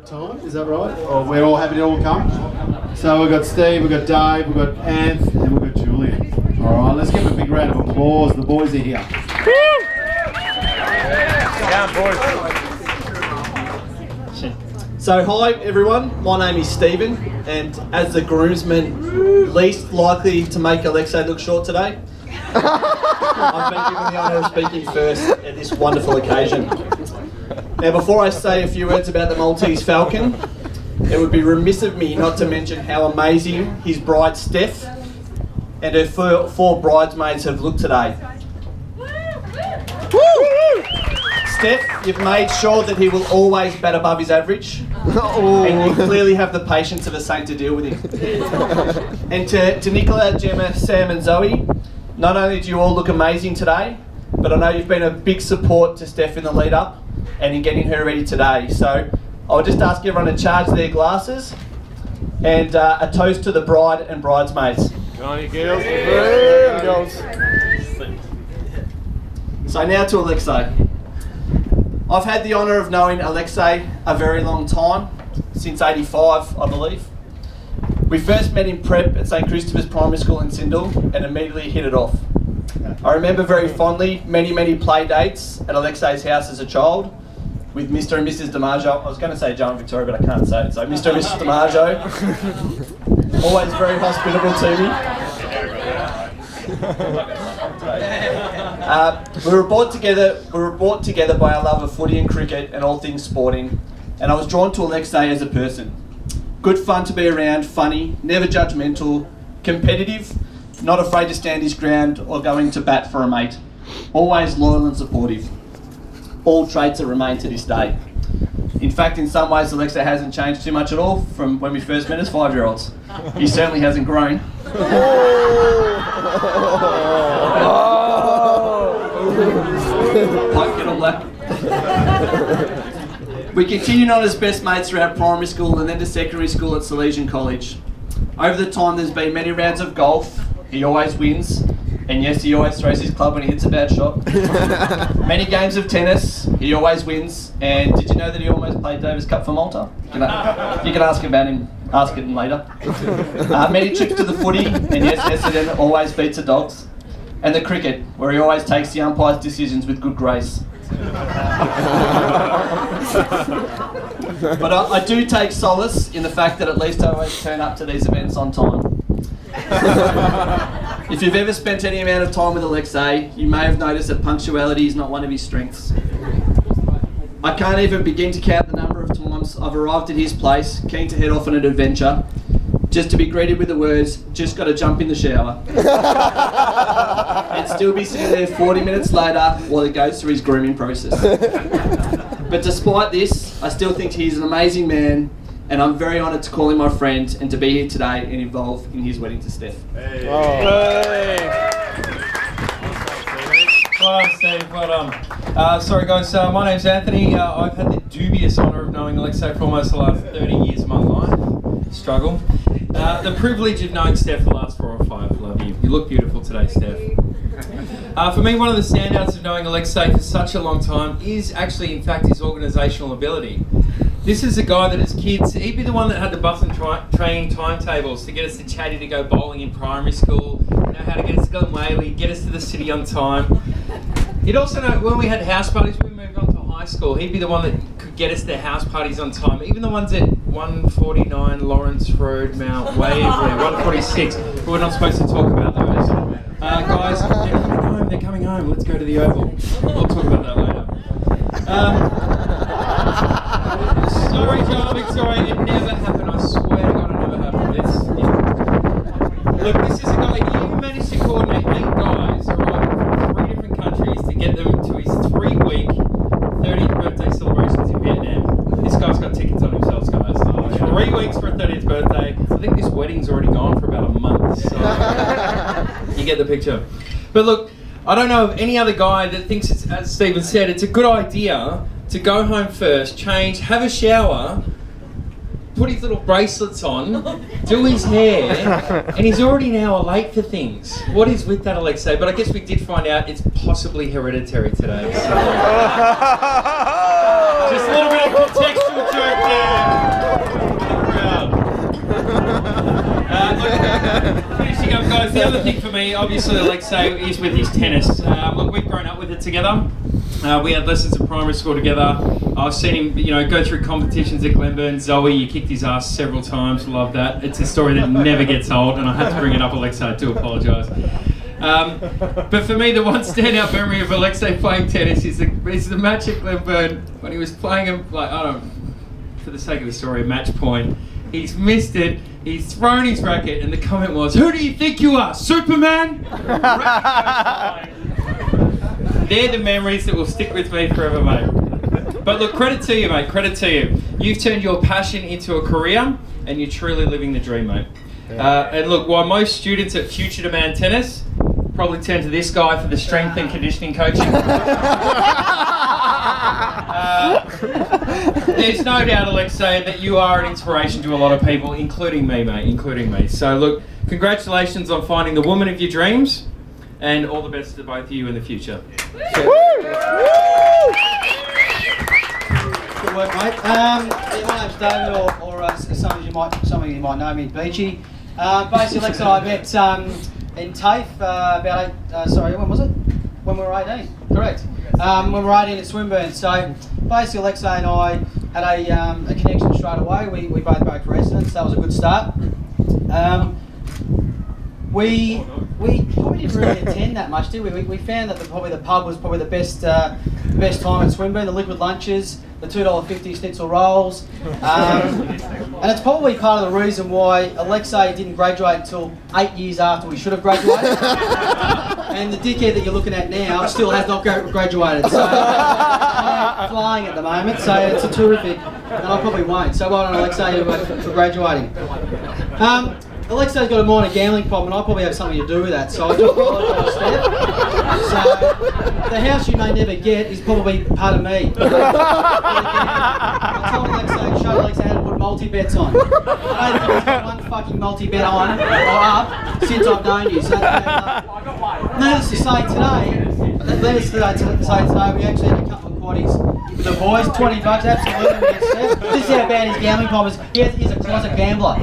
Time, is that right? Or we're all happy to all come? So we've got Steve, we've got Dave, we've got Anth, and we've got Julian. Alright, let's give a big round of applause. The boys are here. So hi everyone, my name is Stephen, and as the groomsman least likely to make Alexei look short today, I've been given the honour of speaking first at this wonderful occasion. Now before I say a few words about the Maltese Falcon, it would be remiss of me not to mention how amazing his bride Steph and her four bridesmaids have looked today. Steph, you've made sure that he will always bat above his average, and you clearly have the patience of a saint to deal with him. And to Nicola, Gemma, Sam and Zoe, not only do you all look amazing today, but I know you've been a big support to Steph in the lead up and in getting her ready today. So I'll just ask everyone to charge their glasses and a toast to the bride and bridesmaids. Good on you, girls. So now to Alexei. I've had the honour of knowing Alexei a very long time, since '85 I believe. We first met in prep at St Christopher's Primary School in Sindel and immediately hit it off. I remember very fondly many play dates at Alexei's house as a child with Mr. and Mrs. DiMaggio. I was going to say Joe and Victoria, but I can't say it. So Mr. and Mrs. DiMaggio, always very hospitable to me. We were brought together by our love of footy and cricket and all things sporting, and I was drawn to Alexei as a person. Good fun to be around, funny, never judgmental, competitive, not afraid to stand his ground or going to bat for a mate. Always loyal and supportive. All traits that remain to this day. In fact, in some ways, Alexei hasn't changed too much at all from when we first met as 5-year-olds. He certainly hasn't grown. White kettle black. We continued on as best mates throughout primary school and then to secondary school at Salesian College. Over the time, there's been many rounds of golf. He always wins, and yes, he always throws his club when he hits a bad shot. Many games of tennis, he always wins, and did you know that he almost played Davis Cup for Malta? You can ask about him, ask it later. Many trips to the footy, and yes, Essendon always beats the Dogs. And the cricket, where he always takes the umpire's decisions with good grace. But I do take solace in the fact that at least I always turn up to these events on time. If you've ever spent any amount of time with Alexei, you may have noticed that punctuality is not one of his strengths. I can't even begin to count the number of times I've arrived at his place, keen to head off on an adventure, just to be greeted with the words, "Just got to jump in the shower." And still be sitting there 40 minutes later while he goes through his grooming process. But despite this, I still think he's an amazing man, and I'm very honoured to call him my friend and to be here today and involved in his wedding to Steph. Hey. Well done, Steve. Well done. Sorry guys, my name's Anthony. I've had the dubious honour of knowing Alexei for almost the last 30 years of my life. Struggle. The privilege of knowing Steph for the last 4 or 5. Love you. You look beautiful today, Steph. For me, one of the standouts of knowing Alexei for such a long time is actually, in fact, his organisational ability. This is a guy that as kids, he'd be the one that had the bus and train timetables to get us to Chatty to go bowling in primary school, know how to get us to Glenwhaley, get us to the city on time. He'd also know when we had house parties, when we moved on to high school, he'd be the one that could get us to house parties on time, even the ones at 149 Lawrence Road, Mount Wave, 146, but we're not supposed to talk about those. Guys, they're coming home, let's go to the Oval. We'll talk about that later. Sorry, Joe, Victoria, it never happened. I swear to God, it never happened. Look, this is a guy, you managed to coordinate 8 guys, alright, from 3 different countries to get them to his 3-week 30th birthday celebrations in Vietnam. This guy's got tickets on himself, guys. 3 weeks for a 30th birthday. I think this wedding's already gone for about a month, so you get the picture. But look, I don't know of any other guy that thinks, it's, as Stephen said, it's a good idea to go home first, change, have a shower, put his little bracelets on, do his hair, and he's already an hour late for things. What is with that, Alexei? But I guess we did find out it's possibly hereditary today. So. Just a little bit of contextual joke there. Look, finishing up, guys. The other thing for me, obviously, Alexei is with his tennis. Look, we've grown up with it together. We had lessons in primary school together. I've seen him, go through competitions at Glenburn. Zoe, you kicked his ass several times. Love that. It's a story that never gets old, and I had to bring it up, Alexei. I do apologise. But for me, the one standout memory of Alexei playing tennis is the match at Glenburn when he was playing him, for the sake of the story, match point. He's missed it. He's thrown his racket, and the comment was, "Who do you think you are, Superman?" They're the memories that will stick with me forever, mate. But look, credit to you, mate, credit to you. You've turned your passion into a career, and you're truly living the dream, mate. And look, while most students at Future Demand Tennis probably turn to this guy for the strength and conditioning coaching, there's no doubt, Alexei, that you are an inspiration to a lot of people, including me, mate, including me. So look, congratulations on finding the woman of your dreams, and all the best to both of you in the future. Good work, mate. My name's David, or some of you might know me, Beachy. Basically, Alexei and I met in TAFE about when was it? When we were 18, correct. When we were 18 at Swinburne. So basically, Alexei and I had a connection straight away. We both broke residents. That was a good start. We probably didn't really attend that much, did we? We found that the pub was probably the best time at Swinburne. The liquid lunches, the $2.50 schnitzel rolls, and it's probably part of the reason why Alexei didn't graduate until 8 years after we should have graduated. And the dickhead that you're looking at now still has not graduated. So I'm flying at the moment, so it's a terrific, and I probably won't. So well done, Alexei, for graduating. Alexei's got a minor gambling problem, and I probably have something to do with that, so I do apologise, Steph. So, the house you may never get is probably part of me. I told Alexei, showed Alexei how to put multi-bets on. I don't think he's got one fucking multi-bet on, or up, since I've known you. So, needless to say today, we actually had a couple of quaddies with the boys, $20, absolutely. This is how bad his gambling problem is. He's a closet gambler.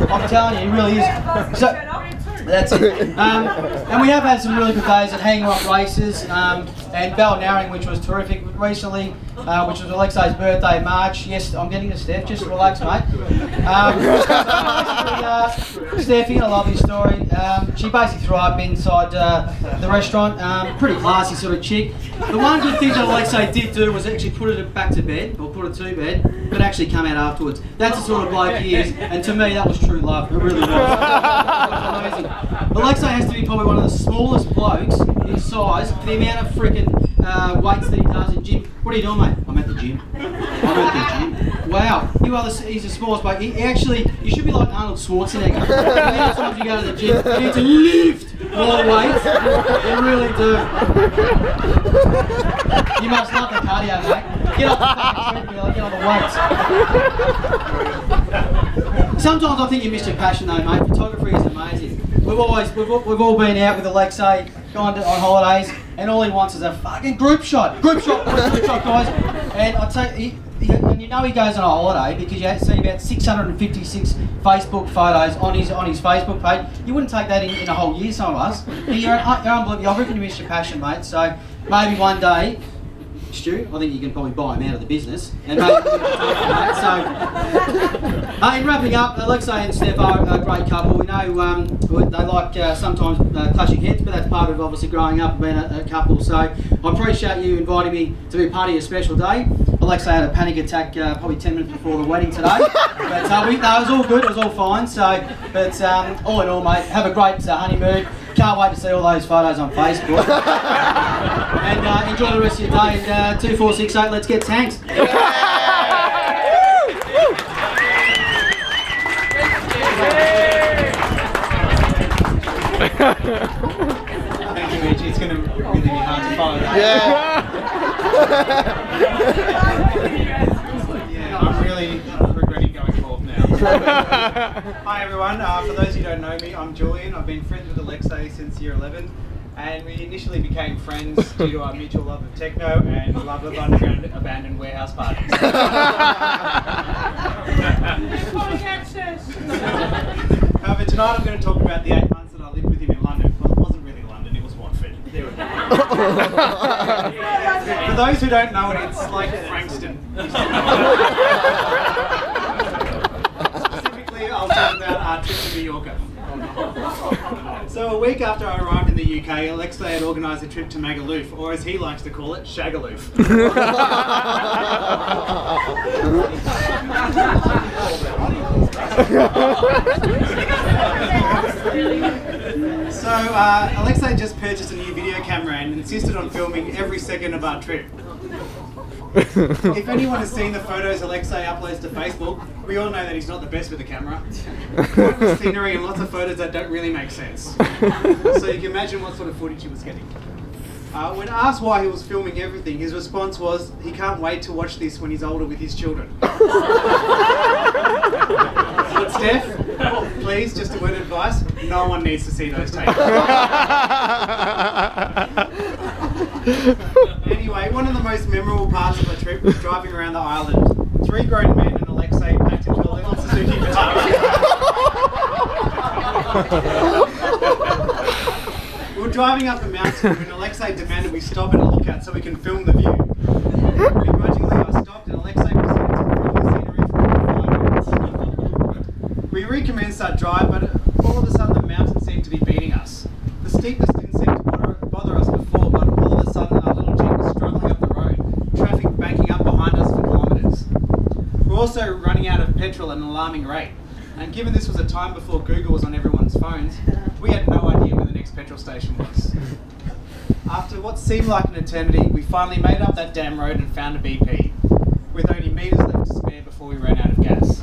I'm telling you, he really is. So, that's it. And we have had some really good days at Hanging Rock races and Balnarring, which was terrific recently, which was Alexei's birthday in March. Yes, I'm getting to Steph, just relax, mate. Steph, you're going to love this story. She basically threw up inside the restaurant. Pretty classy sort of chick. The one good thing that Alexei did do was actually put it back to bed, or put it to bed, but actually come out afterwards. That's the sort of bloke he is, and to me that was true love. It really was. It was amazing. Alexei has to be probably one of the smallest blokes in size for the amount of freaking weights that he does in gym. What are you doing, mate? I'm at the gym. Wow, he's the smallest bloke. You should be like Arnold Schwarzenegger. The amount of times you go to the gym, you need to lift more weights. You really do. You must love the cardio, mate. Get off the fucking treadmill, get on the weights. Sometimes I think you miss your passion though, mate. Photography is amazing. We've all been out with Alexei, gone on holidays, and all he wants is a fucking group shot. Group shot, guys. And I tell you, he goes on a holiday because you see about 656 Facebook photos on his Facebook page. You wouldn't take that in a whole year, some of us. You're unbelievable. I reckon you miss your passion, mate. So maybe one day, Stu, I think you can probably buy him out of the business. And maybe so, in wrapping up, Alexei and Steph are a great couple. We know they like sometimes clashing heads, but that's part of obviously growing up and being a couple. So I appreciate you inviting me to be part of your special day. Alexei had a panic attack probably 10 minutes before the wedding today. But no, it was all good, it was all fine. So, but all in all, mate, have a great honeymoon. Can't wait to see all those photos on Facebook. And enjoy the rest of your day. And 2468, let's get tanked. Thank you, Mitch. It's going to really be hard to follow that. Yeah, I'm really regretting going forth now. Hi everyone, for those who don't know me, I'm Julian. I've been friends with Alexei since year 11. And we initially became friends due to our mutual love of techno and love of underground abandoned warehouse parties. However, tonight I'm going to talk about the 8 months that I lived with him in London. Well, it wasn't really London, it was Watford. There we go. For those who don't know it, it's like Frankston. Specifically, I'll talk about our trip to Mallorca. So a week after I arrived in the UK, Alexei had organised a trip to Magaluf, or as he likes to call it, Shagaloof. So Alexei just purchased a new video camera and insisted on filming every second of our trip. If anyone has seen the photos Alexei uploads to Facebook, we all know that he's not the best with the camera. Lots of scenery and lots of photos that don't really make sense. So you can imagine what sort of footage he was getting. When asked why he was filming everything, his response was, he can't wait to watch this when he's older with his children. But Steph, please, just a word of advice, no one needs to see those tapes. Anyway, one of the most memorable parts of the trip was driving around the island. 3 grown men and Alexei packed into a little Suzuki Vitara. We were driving up a mountain when Alexei demanded we stop at a lookout so we can film the view. Begrudgingly, I stopped and Alexei proceeded to film the scenery for 5 minutes. We recommenced our drive, but all of a sudden the mountain seemed to be beating us. The steepness didn't seem to bother us before, but all of a sudden our little Jeep was struggling up the road, traffic banking up behind us for kilometres. We're also running out of petrol at an alarming rate, and given this was a time before Google was on everyone's phones, we had no idea where the next petrol station was. After what seemed like an eternity, we finally made up that damn road and found a BP, with only metres left to spare before we ran out of gas.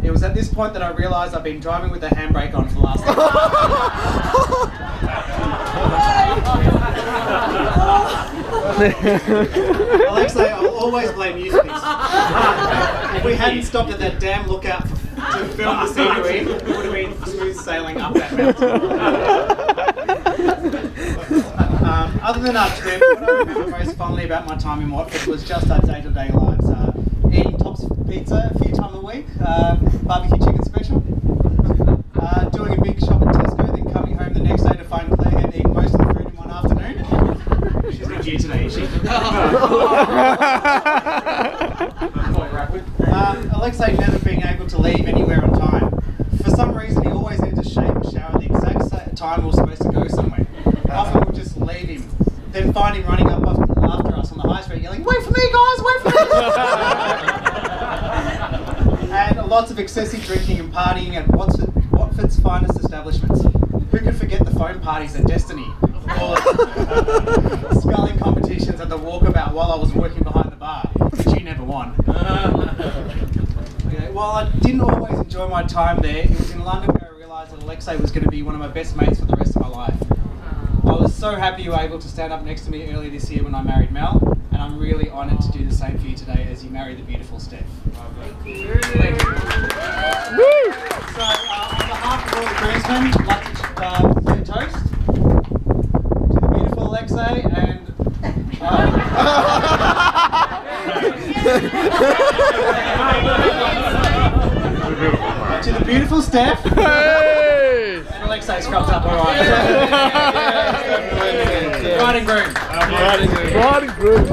It was at this point that I realised I've been driving with the handbrake on for the last Alexei, I'll always blame you for this. If we hadn't stopped at that damn lookout to film the scenery, it would have been smooth sailing up that mountain. Other than our trip, what I remember most fondly about my time in Watford was just our day-to-day lives. Eating Tops Pizza a few times a week, barbecue chicken special, doing a big shop at Tesco, then coming home the next day to find Claire had eaten most of the food in one afternoon. She's not here today, is she? Alexei never being able to leave anywhere on time. For some reason, he always needed to shave and shower at the exact time we were supposed to go somewhere. Often we'd just leave him, then find him running up after us on the high street yelling, "Wait for me, guys, wait for me!" And lots of excessive drinking and partying at Watford's finest establishments. Who could forget the phone parties at Destiny? Or sculling competitions at the walkabout while I was working behind the bar, which you never won. Okay, while I didn't always enjoy my time there, it was in London where I realised that Alexei was going to be one of my best mates for the rest of my life. I was so happy you were able to stand up next to me earlier this year when I married Mel, and I'm really honoured to do the same for you today as you marry the beautiful Steph. Thank you. Thank you. Woo! So, on behalf of all the groomsmen, I'd like to do a toast to the beautiful Alexei and to the beautiful Steph. Hey! And Alexei scrubbed up alright. Bride and groom. Bride and groom.